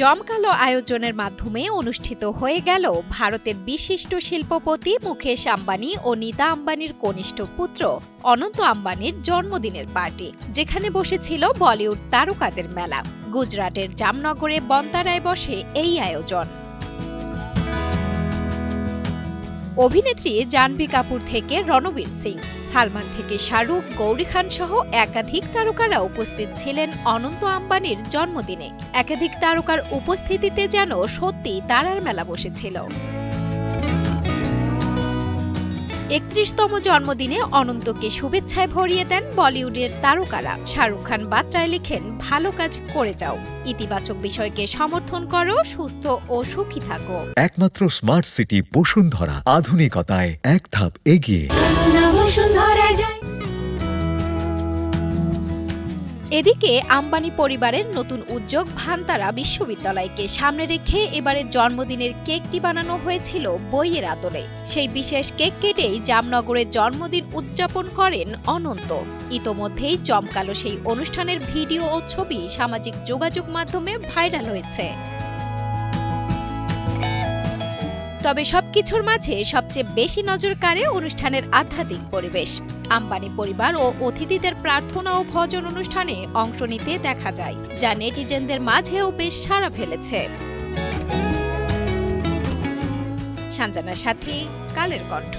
জমকালো আয়োজনের মাধ্যমে অনুষ্ঠিত হয়ে গেল ভারতের বিশিষ্ট শিল্পপতি মুকেশ আম্বানি ও নীতা আম্বানির কনিষ্ঠ পুত্র অনন্ত আম্বানির জন্মদিনের পার্টি, যেখানে বসেছিল বলিউড তারকাদের মেলা। গুজরাটের জামনগরে বন্তারায় বসে এই আয়োজন। অভিনেত্রী জাহ্নবী কাপুর থেকে রণবীর সিং, সালমান থেকে শাহরুখ, গৌরী খান সহ একাধিক তারকারা উপস্থিত ছিলেন অনন্ত আম্বানির জন্মদিনে। একাধিক তারকার উপস্থিতিতে যেন সত্যি তারার মেলা বসেছিল। ৩১তম জন্মদিনে অনন্তকে শুভেচ্ছায় ভরিয়ে দেন বলিউডের তারকারা। শাহরুখ খান বার্তায় লিখেন, ভালো কাজ করে যাও, ইতিবাচক বিষয়কে সমর্থন করো, সুস্থ ও সুখী থাকো। একমাত্র স্মার্ট সিটি বসুন্ধরা, আধুনিকতায় এক ধাপ এগিয়ে। এদিকে আম্বানি পরিবারের নতুন উদ্যোগ ভান্তারা বিশ্ববিদ্যালয়কে সামনে রেখে এবারের জন্মদিনের কেকটি বানানো হয়েছিল বইয়ের আদলে। সেই বিশেষ কেক কেটেই জামনগরের জন্মদিন উদযাপন করেন অনন্ত। ইতোমধ্যেই জমকালো সেই অনুষ্ঠানের ভিডিও ও ছবি সামাজিক যোগাযোগ মাধ্যমে ভাইরাল হয়েছে। তবে সবকিছুর মাঝে সবচেয়ে বেশি নজর কাড়ে অনুষ্ঠানের আধ্যাত্মিক পরিবেশ। আম্বানি পরিবার ও অতিথিদের প্রার্থনা ও ভজন অনুষ্ঠানে অংশ নিতে দেখা যায়, যা নেটিজেনদের মাঝেও বেশ সাড়া ফেলেছে। সানজানার সাথী, কালের কণ্ঠ।